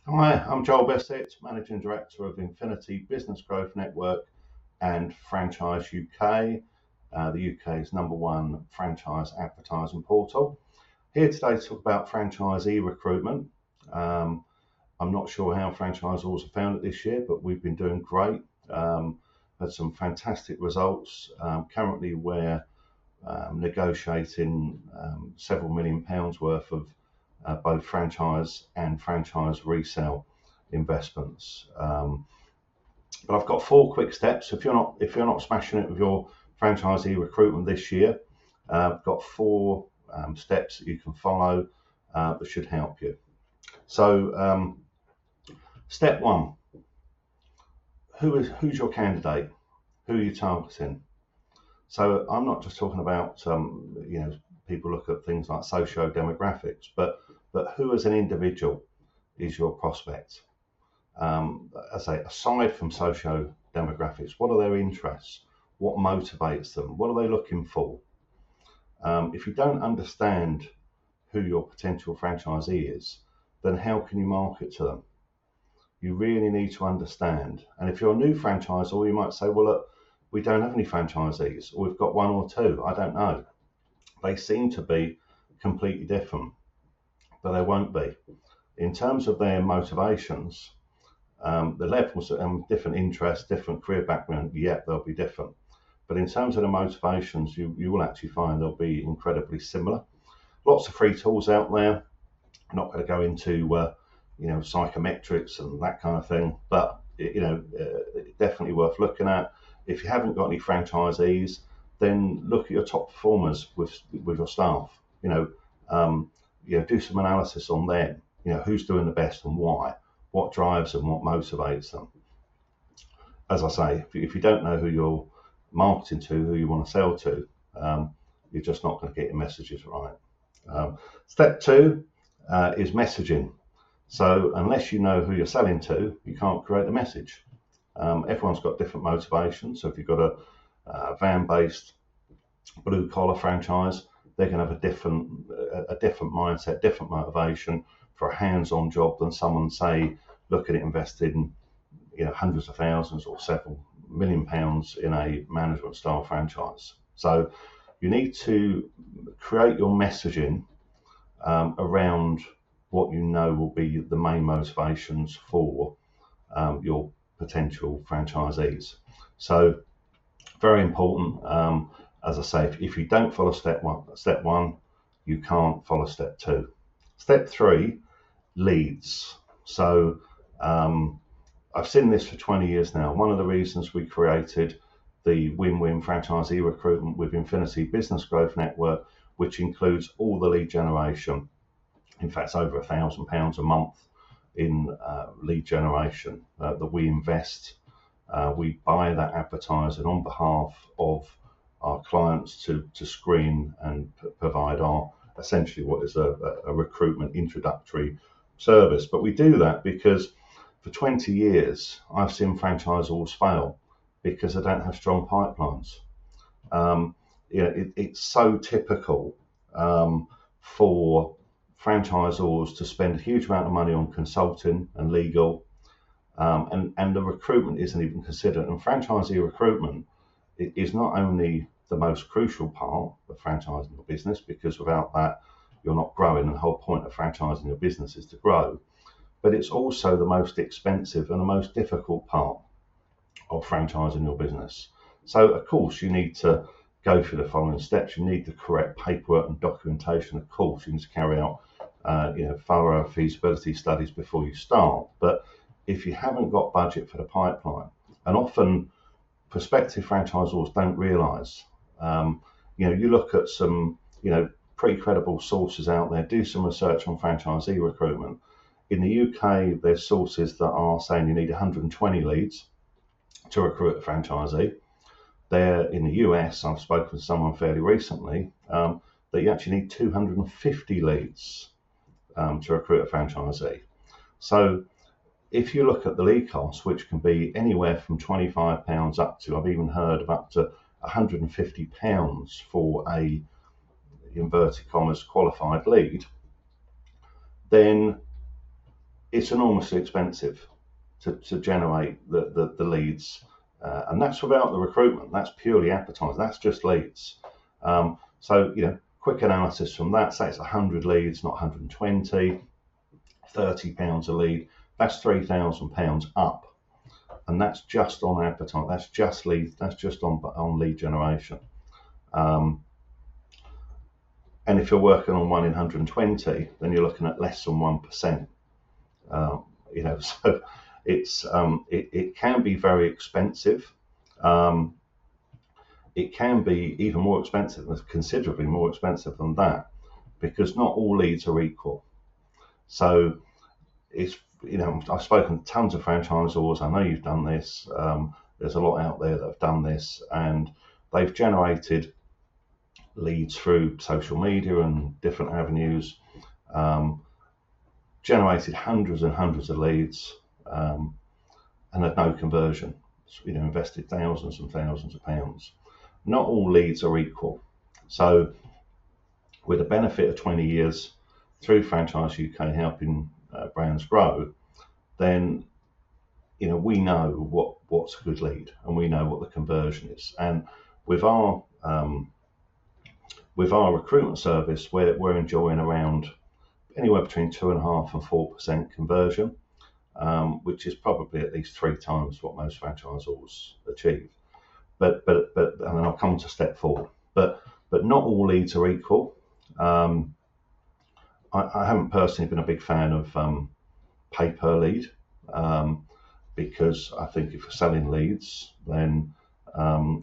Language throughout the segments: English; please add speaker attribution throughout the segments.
Speaker 1: Hi, I'm Joel Bessett, Managing Director of Infinity Business Growth Network and Franchise UK, the UK's #1 franchise advertising portal. Here today to talk about franchisee recruitment. Um, I'm not sure how franchisors have found it this year, but we've been doing great. Had some fantastic results. Currently, we're negotiating several £1 million worth of both franchise and franchise resale investments. But I've got 4 quick steps. If you're not smashing it with your franchisee recruitment this year, I've got 4 steps that you can follow that should help you. So, step one: who's your candidate? Who are you targeting? So I'm not just talking about people look at things like socio-demographics, but who as an individual is your prospect? As I say, aside from socio-demographics, what are their interests? What motivates them? What are they looking for? If you don't understand who your potential franchisee is, then how can you market to them? You really need to understand. And if you're a new franchisor, you might say, well, look, we don't have any franchisees, or we've got 1 or 2. I don't know. They seem to be completely different, but they won't be. In terms of their motivations, the levels and different interests, different career background, yeah, they'll be different. But in terms of the motivations, you will actually find they'll be incredibly similar. Lots of free tools out there. I'm not going to go into psychometrics and that kind of thing, but definitely worth looking at. If you haven't got any franchisees, then look at your top performers with your staff. Do some analysis on them. Who's doing the best and why, what drives them, what motivates them. As I say, if you don't know who you're marketing to, who you want to sell to, you're just not going to get your messages right. Step 2 is messaging. So unless you know who you're selling to, you can't create a message. Everyone's got different motivations. So if you've got a van-based blue-collar franchise, they're going to have a different mindset, different motivation for a hands-on job than someone, say, looking at investing hundreds of thousands or several £1 million in a management style franchise. So you need to create your messaging around what you know will be the main motivations for your potential franchisees. So very important. As I say, if you don't follow step one, you can't follow step 2. Step 3, leads. So I've seen this for 20 years now. One of the reasons we created the win-win franchisee recruitment with Infinity Business Growth Network, which includes all the lead generation. In fact, it's over £1,000 a month in lead generation that we invest. We buy that advertising on behalf of our clients to screen and provide our essentially what is a recruitment introductory service. But we do that because for 20 years I've seen franchisors fail because they don't have strong pipelines. It's so typical for franchisors to spend a huge amount of money on consulting and legal, and the recruitment isn't even considered. And franchisee recruitment is not only the most crucial part of franchising your business, because without that, you're not growing. And the whole point of franchising your business is to grow. But it's also the most expensive and the most difficult part of franchising your business. So, of course, you need to go through the following steps. You need the correct paperwork and documentation. Of course, you need to carry out thorough feasibility studies before you start. But if you haven't got budget for the pipeline, and often prospective franchisors don't realise, you look at some, pretty credible sources out there, do some research on franchisee recruitment. In the UK, there's sources that are saying you need 120 leads to recruit a franchisee. There in the US, I've spoken to someone fairly recently, that you actually need 250 leads to recruit a franchisee. So if you look at the lead costs, which can be anywhere from £25 up to, I've even heard of up to £150 for a inverted commas qualified lead, then it's enormously expensive to generate the leads, and that's without the recruitment. That's purely advertising. That's just leads. So quick analysis from that. Say it's 100 leads, not 120. £30 a lead. That's £3,000 up, and that's just on advertising. That's just leads. That's just on lead generation. And if you're working on 1 in 120, then you're looking at less than 1%. So it can be very expensive. It can be even more expensive, considerably more expensive than that, because not all leads are equal. So I've spoken to tons of franchisors. I know you've done this. There's a lot out there that have done this, and they've generated leads through social media and different avenues, generated hundreds and hundreds of leads, and had no conversion. Invested thousands and thousands of pounds. Not all leads are equal. So with the benefit of 20 years through Franchise UK helping brands grow, then we know what's a good lead, and we know what the conversion is. And with our recruitment service, we're enjoying around anywhere between 2.5% and 4% conversion, which is probably at least 3 times what most franchisors achieve. But and then I'll come to step 4. But not all leads are equal. I haven't personally been a big fan of pay per lead, because I think if you're selling leads, then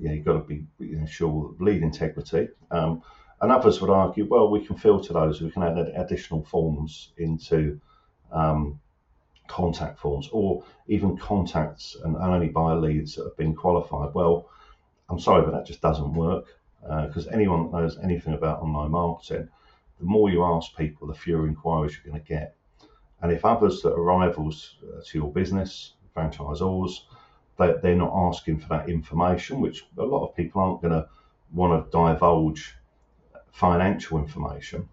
Speaker 1: you've got to be sure of lead integrity. And others would argue, well, we can filter those. We can add additional forms into contact forms, or even contacts and only buy leads that have been qualified. Well, I'm sorry, but that just doesn't work, because anyone that knows anything about online marketing, the more you ask people, the fewer inquiries you're going to get. And if others that are rivals to your business, franchisors, they're not asking for that information, which a lot of people aren't going to want to divulge financial information,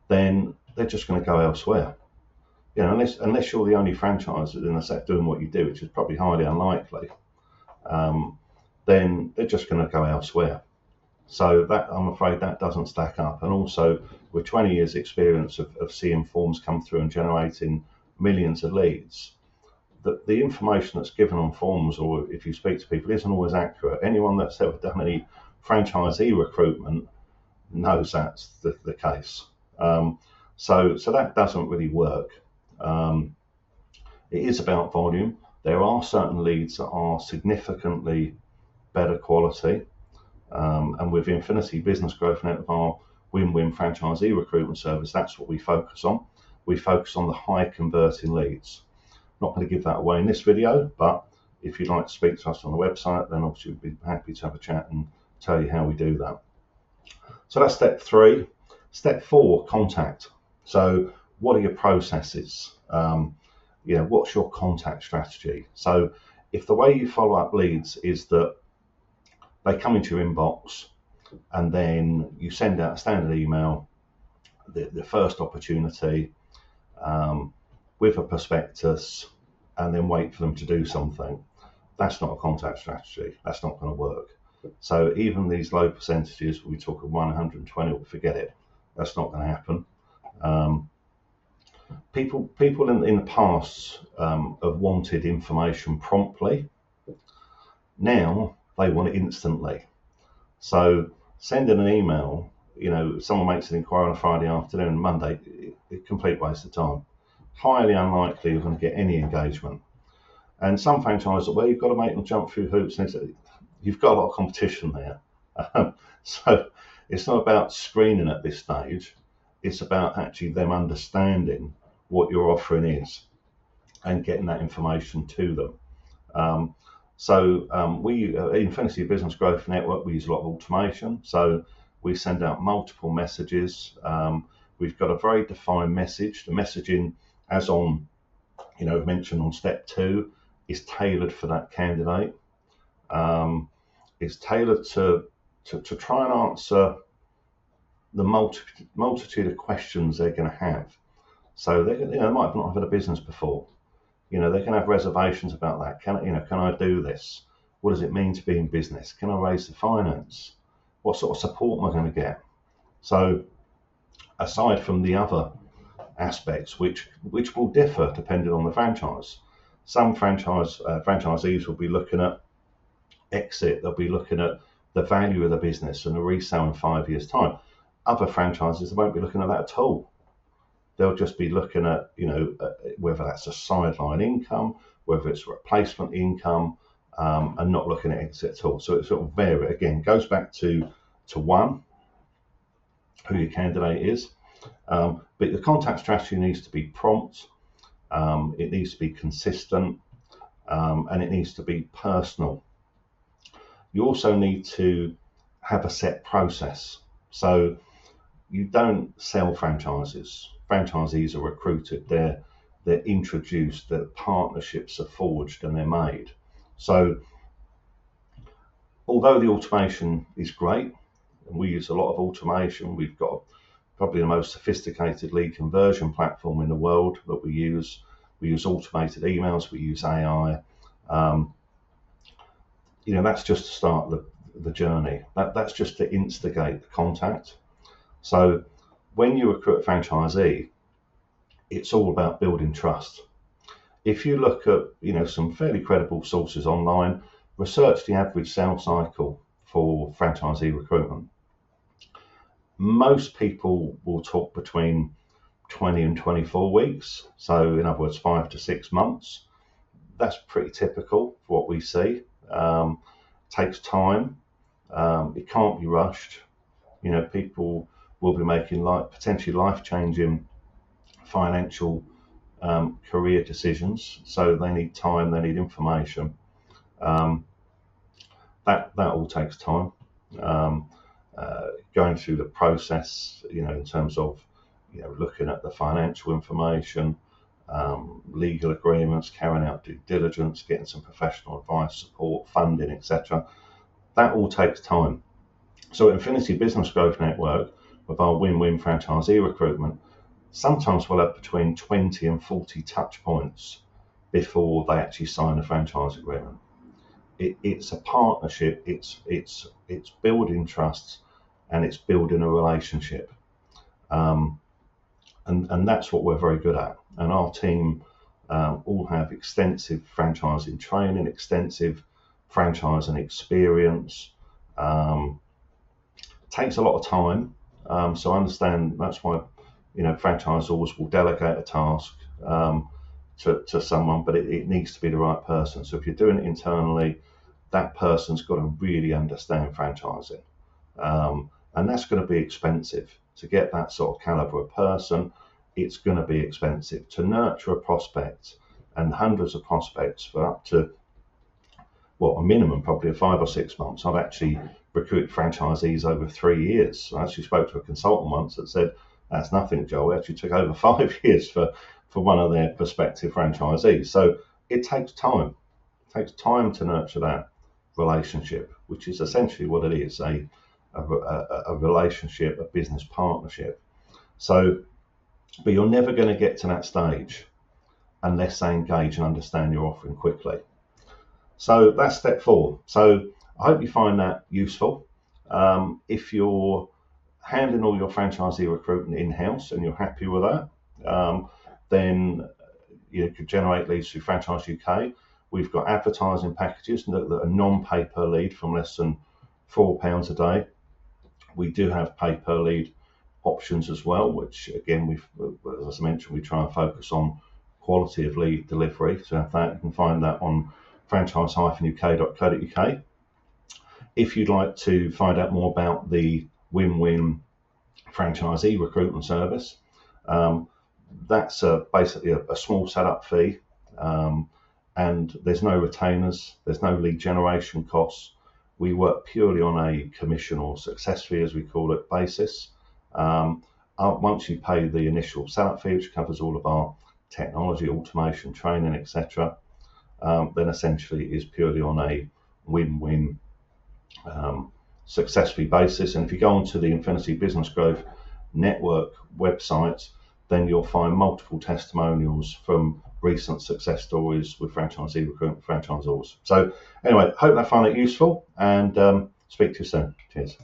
Speaker 1: then they're just going to go elsewhere. Unless you're the only franchise in the sector doing what you do, which is probably highly unlikely, then they're just going to go elsewhere. So that, I'm afraid, that doesn't stack up. And also, with 20 years experience of seeing forms come through and generating millions of leads, the information that's given on forms, or if you speak to people, isn't always accurate. Anyone that's ever done any franchisee recruitment knows that's the case. So that doesn't really work. It is about volume. There are certain leads that are significantly better quality. And with Infinity Business Growth Network, our win-win franchisee recruitment service, that's what we focus on. We focus on the high converting leads. Not going to give that away in this video, but if you'd like to speak to us on the website, then obviously we'd be happy to have a chat and tell you how we do that. So that's step 3. Step 4, contact. So what are your processes? What's your contact strategy? So if the way you follow up leads is that they come into your inbox and then you send out a standard email, the first opportunity, with a prospectus, and then wait for them to do something, that's not a contact strategy. That's not going to work. So even these low percentages, we talk of 120, forget it. That's not going to happen. People in the past have wanted information promptly. Now they want it instantly. So sending an email, someone makes an inquiry on a Friday afternoon, Monday, a complete waste of time. Highly unlikely you're going to get any engagement. And some franchises, well, you've got to make them jump through hoops. And you've got a lot of competition there. So it's not about screening at this stage. It's about actually them understanding what your offering is and getting that information to them. We, Infinity Business Growth Network, we use a lot of automation. So we send out multiple messages. We've got a very defined message. The messaging, as on, mentioned on step 2, is tailored for that candidate. It's tailored to try and answer the multitude of questions they're going to have. So they might not have had a business before. They can have reservations about that. Can I do this? What does it mean to be in business? Can I raise the finance? What sort of support am I going to get? So aside from the other aspects, which will differ depending on the franchise, some franchisees will be looking at exit. They'll be looking at the value of the business and a resale in 5 years' time. Other franchises, they won't be looking at that at all. They'll just be looking at, whether that's a sideline income, whether it's replacement income, and not looking at exit at all. So it sort of varies. Again, goes back to one, who your candidate is. But the contact strategy needs to be prompt, it needs to be consistent, and it needs to be personal. You also need to have a set process. So you don't sell franchises. Franchisees are recruited, they're introduced, their partnerships are forged, and they're made. So although the automation is great, and we use a lot of automation, we've got probably the most sophisticated lead conversion platform in the world that we use. We use automated emails, we use AI. That's just to start the journey. That's just to instigate the contact. So when you recruit a franchisee, it's all about building trust. If you look at some fairly credible sources online, research the average sales cycle for franchisee recruitment. Most people will talk between 20 and 24 weeks. So in other words, 5 to 6 months. That's pretty typical for what we see. Takes time. It can't be rushed. People will be making potentially life-changing financial career decisions. So they need time, they need information. That all takes time. Going through the process, in terms of, looking at the financial information, legal agreements, carrying out due diligence, getting some professional advice, support, funding, etc. That all takes time. So at Infinity Business Growth Network, with our win-win franchisee recruitment, sometimes we'll have between 20 and 40 touch points before they actually sign a franchise agreement. It's a partnership, it's building trust, and it's building a relationship. And that's what we're very good at. And our team all have extensive franchising training, extensive franchising experience. Takes a lot of time. So I understand that's why franchisors will delegate a task to someone, but it needs to be the right person. So if you're doing it internally, that person's got to really understand franchising. And that's going to be expensive. To get that sort of caliber of person, it's going to be expensive. To nurture a prospect and hundreds of prospects for up to, a minimum probably of 5 or 6 months. I've actually recruited franchisees over 3 years. I actually spoke to a consultant once that said, that's nothing, Joel. It actually took over 5 years for one of their prospective franchisees. So it takes time. It takes time to nurture that relationship, which is essentially what it is, a relationship, a business partnership. So, but you're never going to get to that stage unless they engage and understand your offering quickly. So that's step 4. So I hope you find that useful. If you're handling all your franchisee recruitment in-house and you're happy with that, then you could generate leads through Franchise UK. We've got advertising packages that are non-pay per lead from less than £4 a day. We do have pay per lead options as well, which again, as I mentioned, we try and focus on quality of lead delivery. So you can find that on franchise-uk.co.uk. If you'd like to find out more about the win-win franchisee recruitment service, that's basically a small setup fee, and there's no retainers, there's no lead generation costs. We work purely on a commission or success fee, as we call it, basis. Once you pay the initial setup fee, which covers all of our technology, automation, training, etc., then essentially is purely on a win-win success fee basis. And if you go onto the Infinity Business Growth Network website, then you'll find multiple testimonials from recent success stories with franchisee recruitment franchisors. So anyway, hope they find it useful, and speak to you soon. Cheers.